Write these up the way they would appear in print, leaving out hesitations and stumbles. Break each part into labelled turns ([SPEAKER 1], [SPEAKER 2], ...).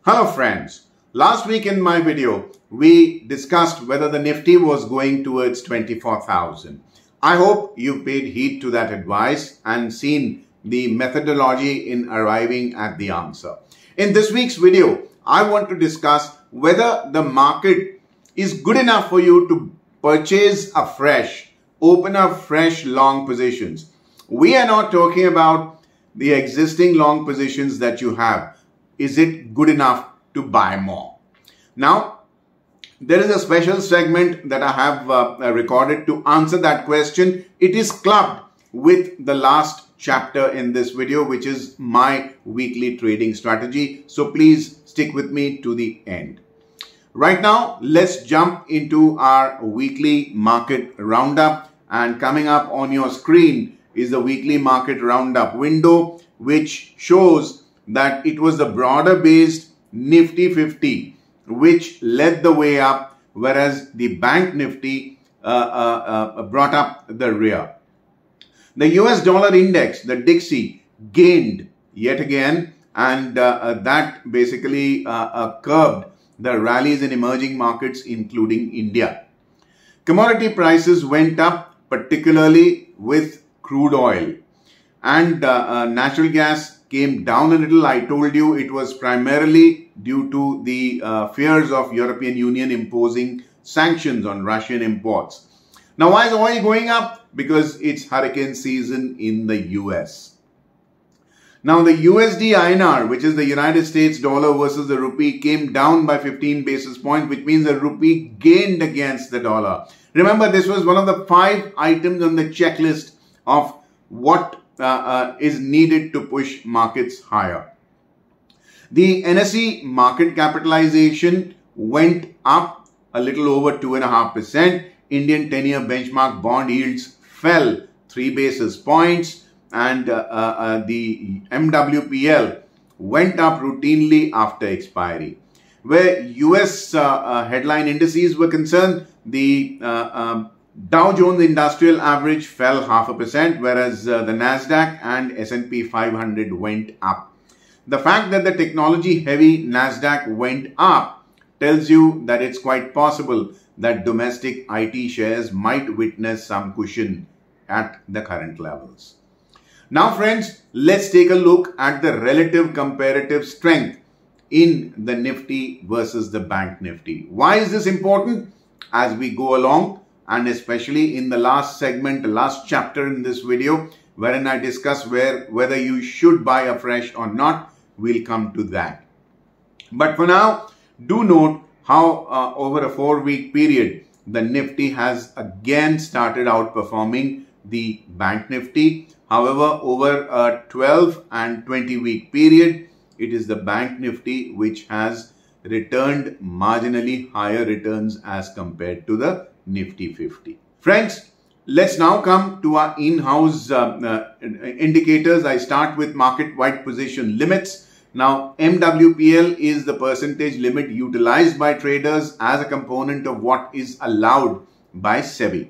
[SPEAKER 1] Hello friends, last week in my video we discussed whether the Nifty was going towards 24,000. I hope you paid heed to that advice and seen the methodology in arriving at the answer. In this week's video, I want to discuss whether the market is good enough for you to purchase afresh, open up fresh long positions. We are not talking about the existing long positions that you have. Is it good enough to buy more? Now, there is a special segment that I have recorded to answer that question. It is clubbed with the last chapter in this video, which is my weekly trading strategy. So please stick with me to the end. Right now, let's jump into our weekly market roundup. And coming up on your screen is the weekly market roundup window, which shows that it was the broader based Nifty 50 which led the way up, whereas the Bank Nifty brought up the rear. The US dollar index, the Dixie, gained yet again, and that basically curbed the rallies in emerging markets, including India. Commodity prices went up, particularly with crude oil, and natural gas came down a little. I told you it was primarily due to the fears of European Union imposing sanctions on Russian imports. Now, why is oil going up? Because it's hurricane season in the US. Now, the USD INR, which is the United States dollar versus the rupee, came down by 15 basis points, which means the rupee gained against the dollar. Remember, this was one of the 5 items on the checklist of what is needed to push markets higher. The NSE market capitalization went up a little over 2.5%. Indian 10-year benchmark bond yields fell 3 basis points, and the MWPL went up routinely after expiry. Where US headline indices were concerned, the Dow Jones Industrial Average fell 0.5%, whereas the Nasdaq and S&P 500 went up. The fact that the technology-heavy Nasdaq went up tells you that it's quite possible that domestic IT shares might witness some cushion at the current levels. Now, friends, let's take a look at the relative comparative strength in the Nifty versus the Bank Nifty. Why is this important? As we go along, and especially in the last segment, the last chapter in this video, wherein I discuss whether you should buy afresh or not, we'll come to that. But for now, do note how over a 4-week period, the Nifty has again started outperforming the Bank Nifty. However, over a 12 and 20-week period, it is the Bank Nifty which has returned marginally higher returns as compared to the Nifty 50. Friends, let's now come to our in-house indicators. I start with market-wide position limits. Now, MWPL is the percentage limit utilized by traders as a component of what is allowed by SEBI.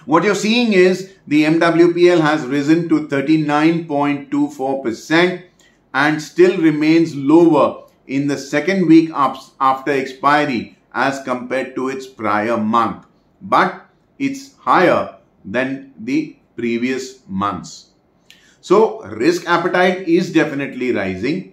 [SPEAKER 1] What you're seeing is the MWPL has risen to 39.24% and still remains lower in the second week after expiry as compared to its prior month, but it's higher than the previous months. So risk appetite is definitely rising.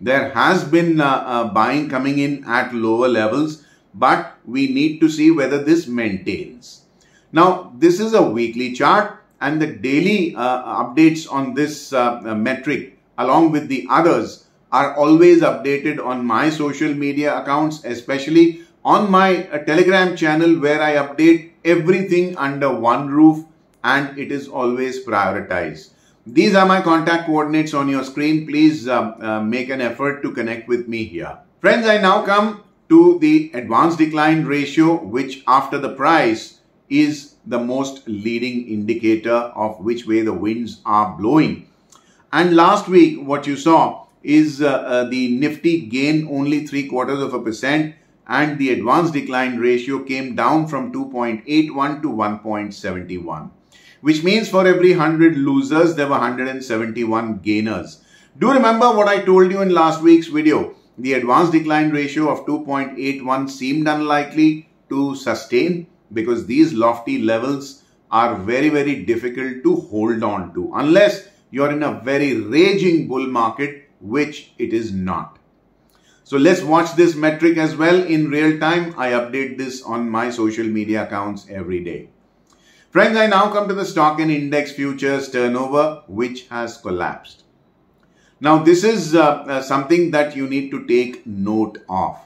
[SPEAKER 1] There has been buying coming in at lower levels, but we need to see whether this maintains. Now, this is a weekly chart, and the daily updates on this metric along with the others are always updated on my social media accounts, especially on my Telegram channel, where I update everything under one roof, and it is always prioritized. These are my contact coordinates on your screen. Please make an effort to connect with me here. Friends, I now come to the advanced decline ratio, which after the price is the most leading indicator of which way the winds are blowing. And last week, what you saw is the Nifty gained only 0.75%, and the advanced decline ratio came down from 2.81 to 1.71. which means for every 100 losers, there were 171 gainers. Do remember what I told you in last week's video, the advanced decline ratio of 2.81 seemed unlikely to sustain because these lofty levels are very, very difficult to hold on to unless you're in a very raging bull market, which it is not. So let's watch this metric as well in real time. I update this on my social media accounts every day. Friends, I now come to the stock and index futures turnover, which has collapsed. Now, this is something that you need to take note of.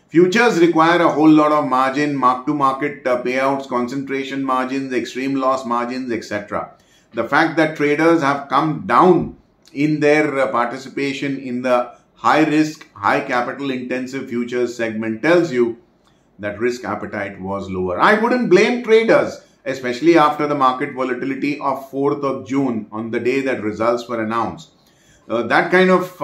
[SPEAKER 1] Futures require a whole lot of margin, mark-to-market payouts, concentration margins, extreme loss margins, etc. The fact that traders have come down in their participation in the high-risk, high-capital-intensive futures segment tells you that risk appetite was lower. I wouldn't blame traders, especially after the market volatility of 4th of June on the day that results were announced. That kind of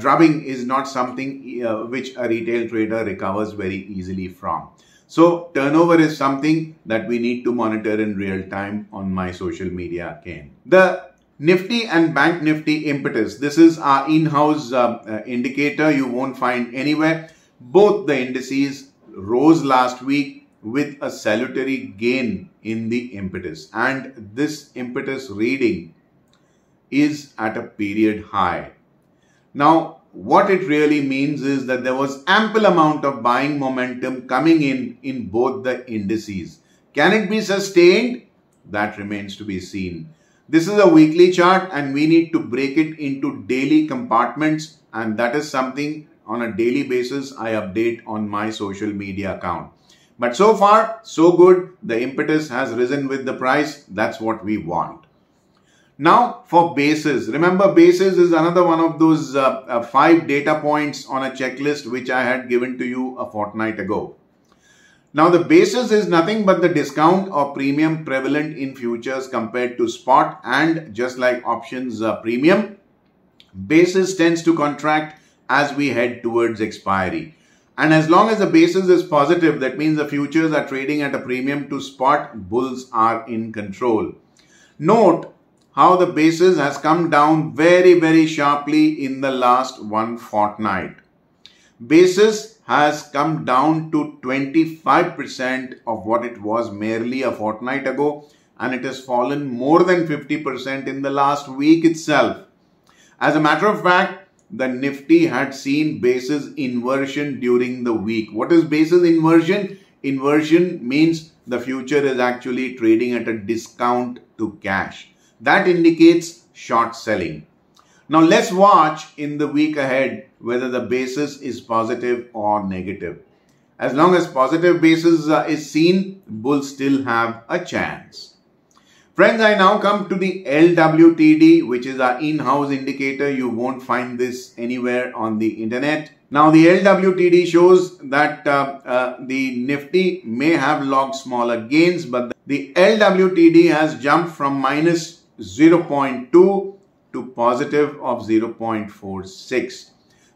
[SPEAKER 1] drubbing is not something which a retail trader recovers very easily from. So turnover is something that we need to monitor in real time on my social media again. The Nifty and Bank Nifty impetus. This is our in-house indicator you won't find anywhere. Both the indices rose last week with a salutary gain in the impetus. And this impetus reading is at a period high. Now, what it really means is that there was ample amount of buying momentum coming in both the indices. Can it be sustained? That remains to be seen. This is a weekly chart and we need to break it into daily compartments, and that is something on a daily basis I update on my social media account. But so far, so good. The impetus has risen with the price. That's what we want. Now for basis. Remember, basis is another one of those 5 data points on a checklist which I had given to you a fortnight ago. Now the basis is nothing but the discount or premium prevalent in futures compared to spot, and just like options premium, basis tends to contract as we head towards expiry. And as long as the basis is positive, that means the futures are trading at a premium to spot, bulls are in control. Note how the basis has come down very, very sharply in the last one fortnight. Basis has come down to 25% of what it was merely a fortnight ago, and it has fallen more than 50% in the last week itself. As a matter of fact, the Nifty had seen basis inversion during the week. What is basis inversion? Inversion means the future is actually trading at a discount to cash. That indicates short selling. Now let's watch in the week ahead whether the basis is positive or negative. As long as positive basis is seen, bulls still have a chance. Friends, I now come to the LWTD, which is our in-house indicator. You won't find this anywhere on the internet. Now the LWTD shows that the Nifty may have logged smaller gains, but the LWTD has jumped from minus 0.2 to positive of 0.46.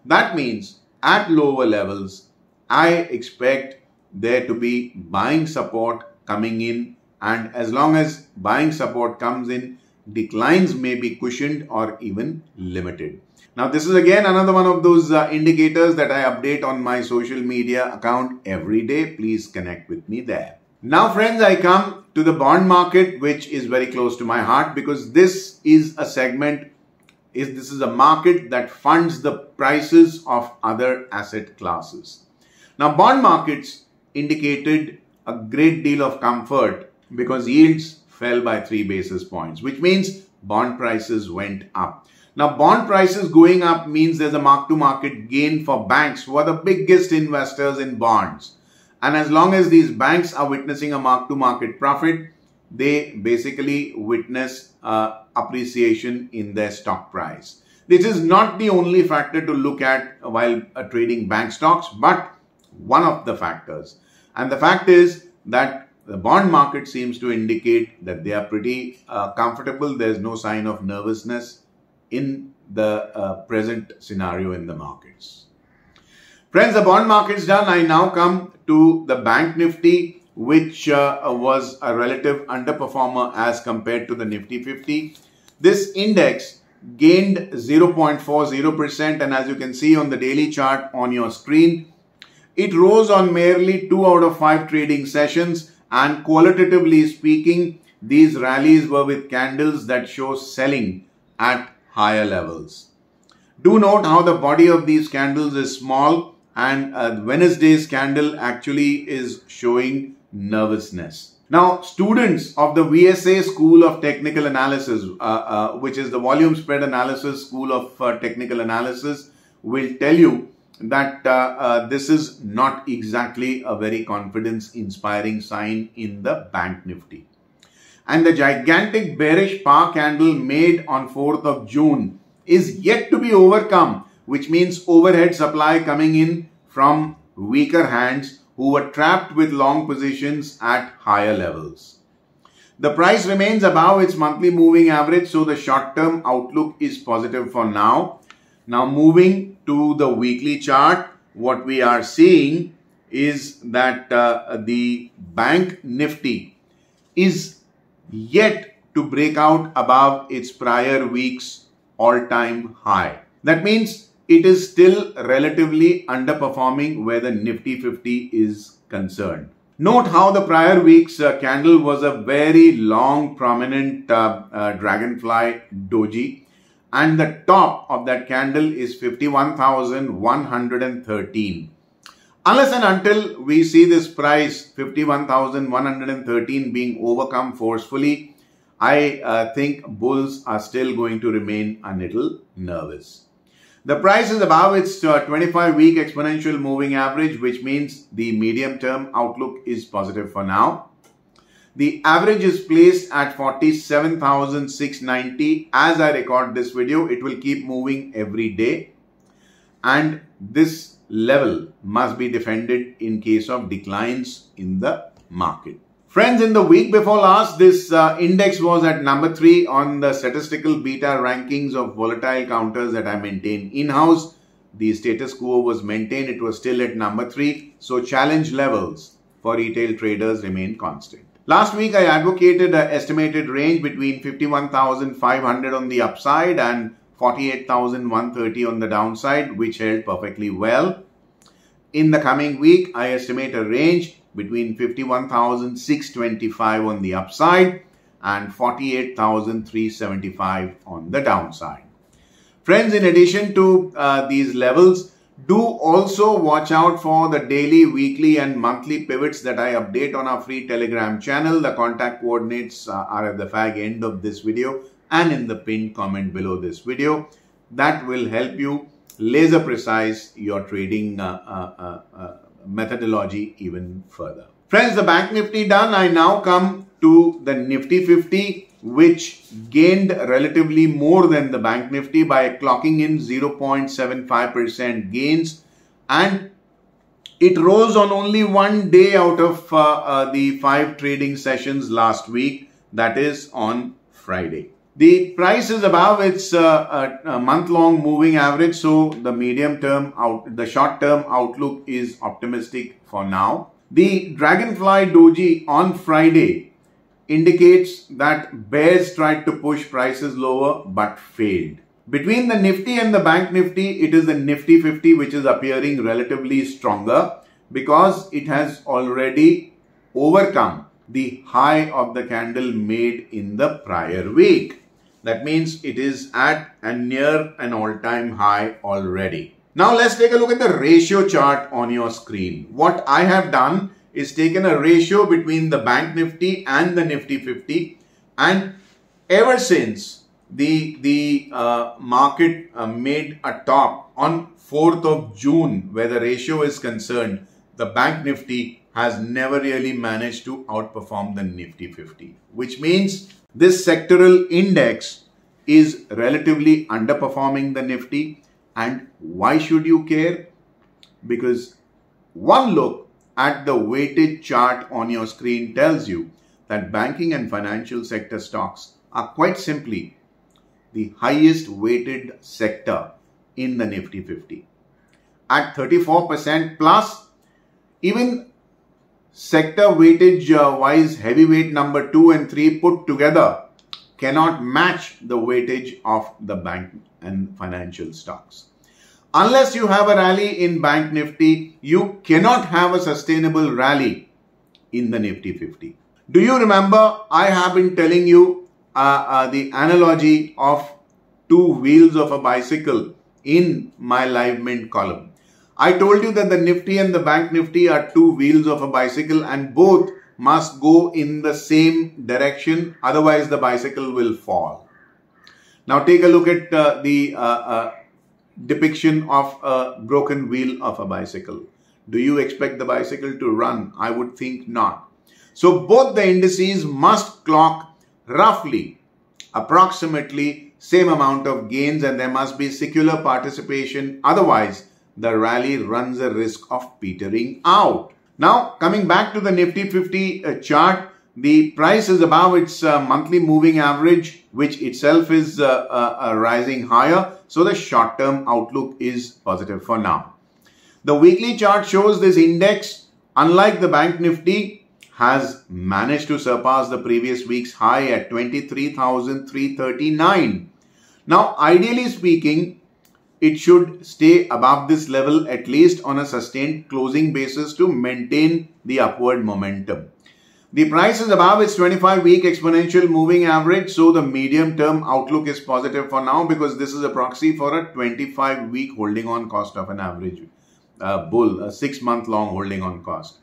[SPEAKER 1] That means at lower levels, I expect there to be buying support coming in, and as long as buying support comes in, declines may be cushioned or even limited. Now this is again another one of those indicators that I update on my social media account every day. Please connect with me there. Now friends, I come to the bond market, which is very close to my heart because this is a segment, this is a market that funds the prices of other asset classes. Now bond markets indicated a great deal of comfort because yields fell by 3 basis points, which means bond prices went up. Now bond prices going up means there's a mark-to-market gain for banks who are the biggest investors in bonds. And as long as these banks are witnessing a mark-to-market profit, they basically witness appreciation in their stock price. This is not the only factor to look at while trading bank stocks, but one of the factors. And the fact is that the bond market seems to indicate that they are pretty comfortable. There's no sign of nervousness in the present scenario in the markets. Friends, the bond market's done. I now come to the Bank Nifty, which was a relative underperformer as compared to the Nifty 50. This index gained 0.40%, and as you can see on the daily chart on your screen, it rose on merely 2 out of 5 trading sessions, and qualitatively speaking, these rallies were with candles that show selling at higher levels. Do note how the body of these candles is small, and Wednesday's candle actually is showing nervousness. Now, students of the VSA School of Technical Analysis, which is the Volume Spread Analysis School of Technical Analysis, will tell you that this is not exactly a very confidence-inspiring sign in the Bank Nifty. And the gigantic bearish power candle made on 4th of June is yet to be overcome, which means overhead supply coming in from weaker hands who were trapped with long positions at higher levels. The price remains above its monthly moving average, so the short-term outlook is positive for now. Now moving to the weekly chart, what we are seeing is that the Bank Nifty is yet to break out above its prior week's all-time high. That means it is still relatively underperforming where the Nifty 50 is concerned. Note how the prior week's candle was a very long, prominent dragonfly doji, and the top of that candle is 51,113. Unless and until we see this price 51,113 being overcome forcefully, I think bulls are still going to remain a little nervous. The price is above its 25-week exponential moving average, which means the medium-term outlook is positive for now. The average is placed at 47,690. As I record this video, it will keep moving every day, and this level must be defended in case of declines in the market. Friends, in the week before last, this index was at number 3 on the statistical beta rankings of volatile counters that I maintain in-house. The status quo was maintained. It was still at number 3. So challenge levels for retail traders remain constant. Last week, I advocated an estimated range between 51,500 on the upside and 48,130 on the downside, which held perfectly well. In the coming week, I estimate a range between 51,625 on the upside and 48,375 on the downside. Friends, in addition to these levels, do also watch out for the daily, weekly and monthly pivots that I update on our free Telegram channel. The contact coordinates are at the fag end of this video and in the pinned comment below this video. That will help you laser precise your trading methodology even further. Friends, the Bank Nifty done, I now come to the Nifty 50, which gained relatively more than the Bank Nifty by clocking in 0.75% gains, and it rose on only one day out of the 5 trading sessions last week, that is on Friday. The price is above its month-long moving average, so the short-term outlook is optimistic for now. The Dragonfly Doji on Friday indicates that bears tried to push prices lower but failed. Between the Nifty and the Bank Nifty, it is the Nifty 50 which is appearing relatively stronger because it has already overcome the high of the candle made in the prior week. That means it is at and near an all-time high already. Now let's take a look at the ratio chart on your screen. What I have done is taken a ratio between the Bank Nifty and the Nifty 50, and ever since the market made a top on 4th of June where the ratio is concerned, the Bank Nifty has never really managed to outperform the Nifty 50, which means this sectoral index is relatively underperforming the Nifty. And why should you care? Because one look at the weighted chart on your screen tells you that banking and financial sector stocks are quite simply the highest weighted sector in the Nifty 50. At 34% plus, even sector weightage wise heavyweight number 2 and 3 put together cannot match the weightage of the bank and financial stocks. Unless you have a rally in Bank Nifty, you cannot have a sustainable rally in the Nifty 50. Do you remember I have been telling you the analogy of two wheels of a bicycle in my live mint column? I told you that the Nifty and the Bank Nifty are two wheels of a bicycle and both must go in the same direction, otherwise the bicycle will fall. Now take a look at the depiction of a broken wheel of a bicycle. Do you expect the bicycle to run? I would think not. So both the indices must clock roughly, approximately same amount of gains, and there must be secular participation. Otherwise, the rally runs a risk of petering out. Now, coming back to the Nifty 50 chart, the price is above its monthly moving average, which itself is rising higher. So the short-term outlook is positive for now. The weekly chart shows this index, unlike the Bank Nifty, has managed to surpass the previous week's high at 23,339. Now, ideally speaking, it should stay above this level at least on a sustained closing basis to maintain the upward momentum. The price is above its 25-week exponential moving average, so the medium-term outlook is positive for now because this is a proxy for a 25-week holding on cost of an average bull, a 6-month long holding on cost.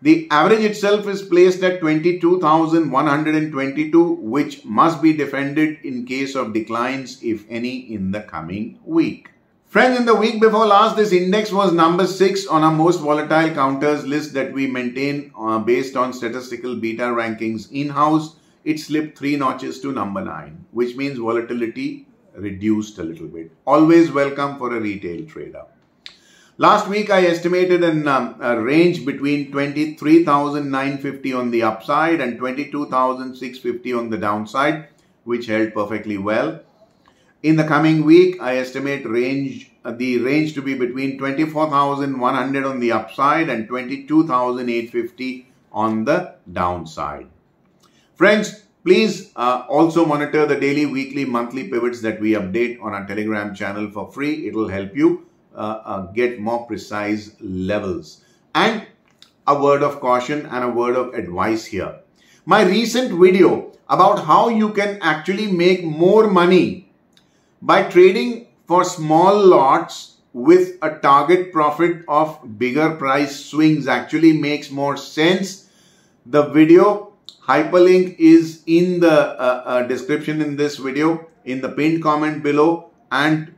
[SPEAKER 1] The average itself is placed at 22,122, which must be defended in case of declines, if any, in the coming week. Friends, in the week before last, this index was number 6 on our most volatile counters list that we maintain based on statistical beta rankings in-house. It slipped 3 notches to number 9, which means volatility reduced a little bit. Always welcome for a retail trader. Last week, I estimated a range between 23,950 on the upside and 22,650 on the downside, which held perfectly well. In the coming week, I estimate the range to be between 24,100 on the upside and 22,850 on the downside. Friends, please also monitor the daily, weekly, monthly pivots that we update on our Telegram channel for free. It will help you get more precise levels. And a word of caution and a word of advice here. My recent video about how you can actually make more money by trading for small lots with a target profit of bigger price swings actually makes more sense. The video hyperlink is in the description in this video, in the pinned comment below, and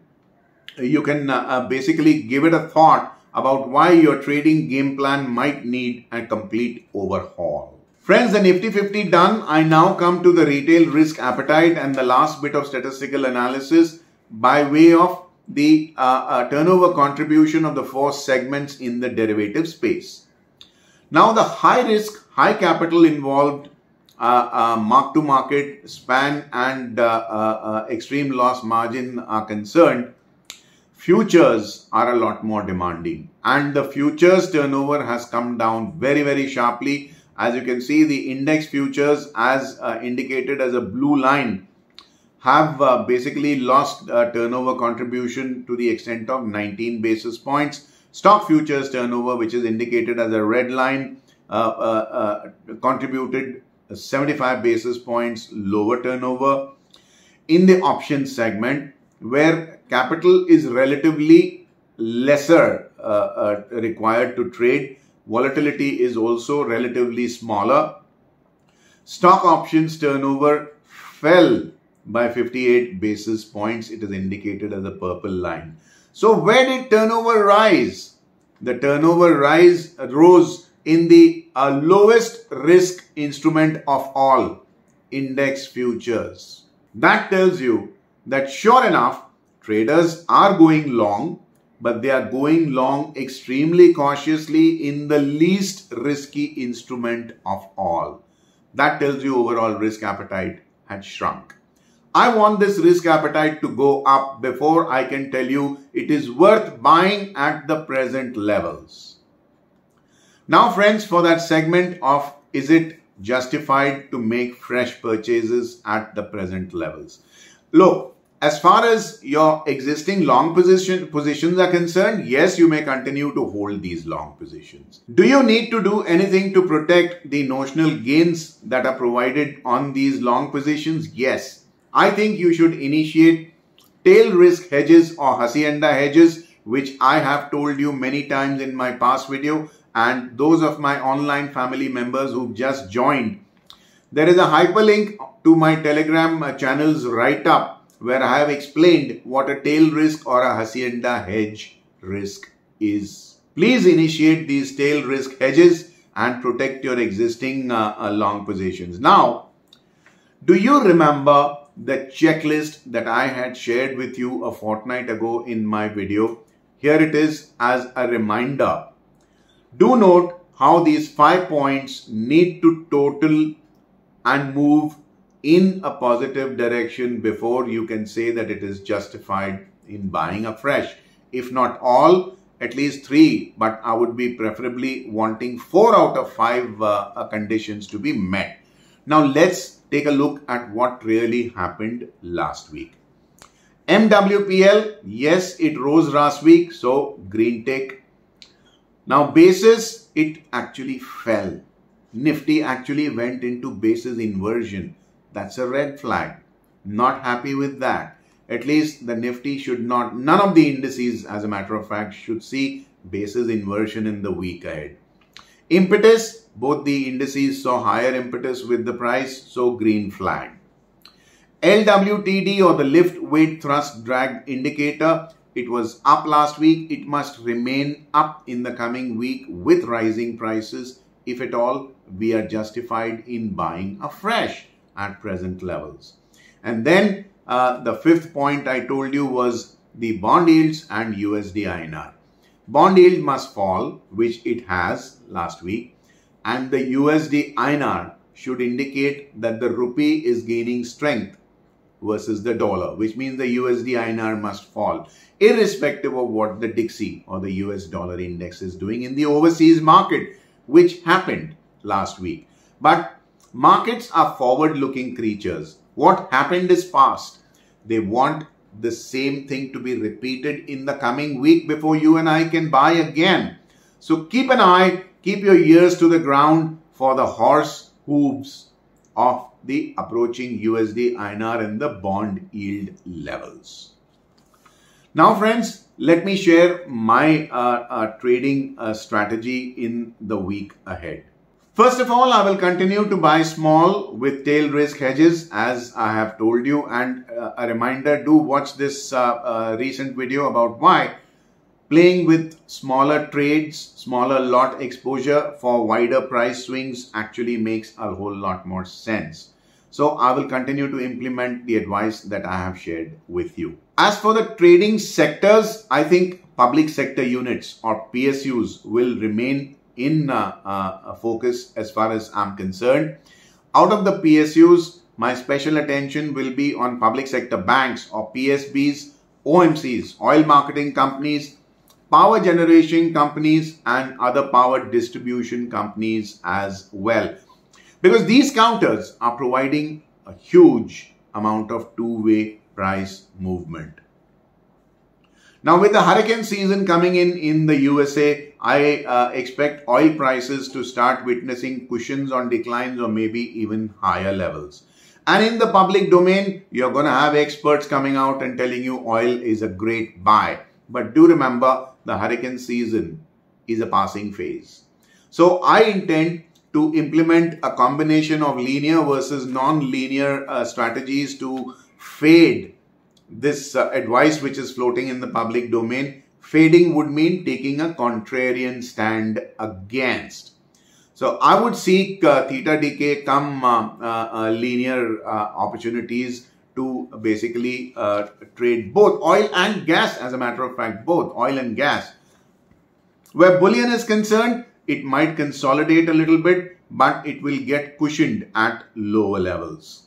[SPEAKER 1] you can basically give it a thought about why your trading game plan might need a complete overhaul. Friends, the Nifty 50 done. I now come to the retail risk appetite and the last bit of statistical analysis by way of the turnover contribution of the 4 segments in the derivative space. Now, the high risk, high capital involved mark-to-market, span and extreme loss margin are concerned, futures are a lot more demanding, and the futures turnover has come down very, very sharply. As you can see, the index futures, as indicated as a blue line, have basically lost turnover contribution to the extent of 19 basis points. Stock futures turnover, which is indicated as a red line, contributed 75 basis points lower turnover. In the options segment, where capital is relatively lesser required to trade, volatility is also relatively smaller. Stock options turnover fell by 58 basis points. It is indicated as a purple line. So where did turnover rise? The turnover rose in the lowest risk instrument of all, index futures. That tells you that sure enough, traders are going long, but they are going long extremely cautiously in the least risky instrument of all. That tells you overall risk appetite had shrunk. I want this risk appetite to go up before I can tell you it is worth buying at the present levels. Now friends, for that segment of is it justified to make fresh purchases at the present levels. Look, as far as your existing long positions are concerned, yes, you may continue to hold these long positions. Do you need to do anything to protect the notional gains that are provided on these long positions? Yes. I think you should initiate tail risk hedges or hacienda hedges, which I have told you many times in my past video, and those of my online family members who've just joined. There is a hyperlink to my Telegram channel's write-up where I have explained what a tail risk or a hacienda hedge risk is. Please initiate these tail risk hedges and protect your existing long positions. Now, do you remember the checklist that I had shared with you a fortnight ago in my video? Here it is as a reminder. Do note how these 5 points need to total and move in a positive direction before you can say that it is justified in buying afresh. If not all, at least 3, but I would be preferably wanting 4 out of 5 conditions to be met. Now let's take a look at what really happened last week. MWPL, yes, it rose last week, so green tick. Now basis, it actually fell. Nifty actually went into basis inversion. That's a red flag. Not happy with that. At least the Nifty should not, none of the indices as a matter of fact should see basis inversion in the week ahead. Impetus, both the indices saw higher impetus with the price, so green flag. LWTD or the lift weight thrust drag indicator, it was up last week. It must remain up in the coming week with rising prices. If at all, we are justified in buying afresh at present levels. And then the 5th point I told you was the bond yields and USD INR. Bond yield must fall, which it has last week, and the USD INR should indicate that the rupee is gaining strength versus the dollar, which means the USD INR must fall, irrespective of what the Dixie or the US dollar index is doing in the overseas market, which happened last week. But markets are forward-looking creatures. What happened is past. They want the same thing to be repeated in the coming week before you and I can buy again. So keep an eye, keep your ears to the ground for the horse hooves of the approaching USD INR and the bond yield levels. Now friends, let me share my trading strategy in the week ahead. First of all, I will continue to buy small with tail risk hedges as I have told you, and a reminder, do watch this recent video about why playing with smaller trades, smaller lot exposure for wider price swings actually makes a whole lot more sense. So I will continue to implement the advice that I have shared with you. As for the trading sectors, I think public sector units or PSUs will remain in focus as far as I'm concerned. Out of the PSUs, my special attention will be on public sector banks or PSBs, OMCs, oil marketing companies, power generation companies and other power distribution companies as well. Because these counters are providing a huge amount of two-way price movement. Now with the hurricane season coming in the USA, I expect oil prices to start witnessing cushions on declines or maybe even higher levels. And in the public domain, you're going to have experts coming out and telling you oil is a great buy. But do remember, the hurricane season is a passing phase. So I intend to implement a combination of linear versus non-linear strategies to fade this advice which is floating in the public domain. Fading would mean taking a contrarian stand against. So I would seek theta decay come linear opportunities to basically trade both oil and gas, as a matter of fact, both oil and gas. Where bullion is concerned, it might consolidate a little bit, but it will get cushioned at lower levels.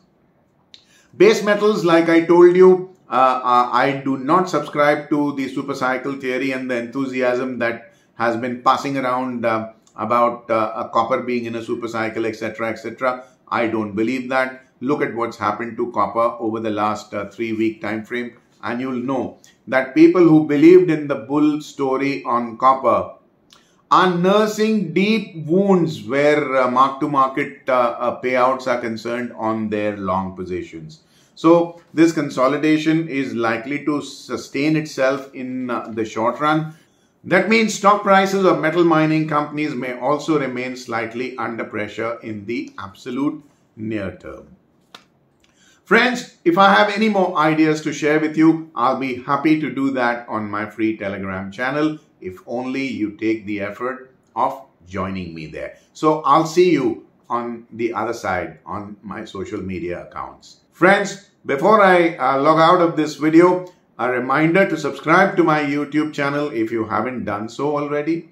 [SPEAKER 1] Base metals, like I told you, I do not subscribe to the super cycle theory and the enthusiasm that has been passing around about copper being in a super cycle, etc., etc. I don't believe that. Look at what's happened to copper over the last 3-week time frame, and you'll know that people who believed in the bull story on copper are nursing deep wounds where mark-to-market payouts are concerned on their long positions. So this consolidation is likely to sustain itself in the short run. That means stock prices of metal mining companies may also remain slightly under pressure in the absolute near term. Friends, if I have any more ideas to share with you, I'll be happy to do that on my free Telegram channel, if only you take the effort of joining me there. So I'll see you on the other side on my social media accounts. Friends, before I log out of this video, a reminder to subscribe to my YouTube channel if you haven't done so already.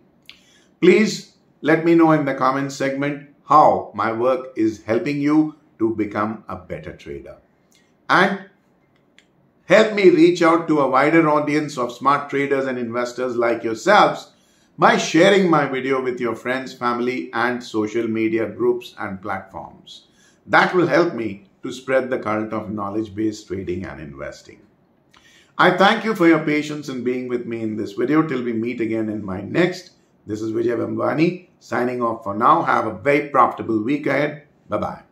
[SPEAKER 1] Please let me know in the comments segment how my work is helping you to become a better trader. And help me reach out to a wider audience of smart traders and investors like yourselves by sharing my video with your friends, family, and social media groups and platforms. That will help me to spread the cult of knowledge-based trading and investing. I thank you for your patience in being with me in this video till we meet again in my next. This is Vijay Bhambwani signing off for now. Have a very profitable week ahead. Bye-bye.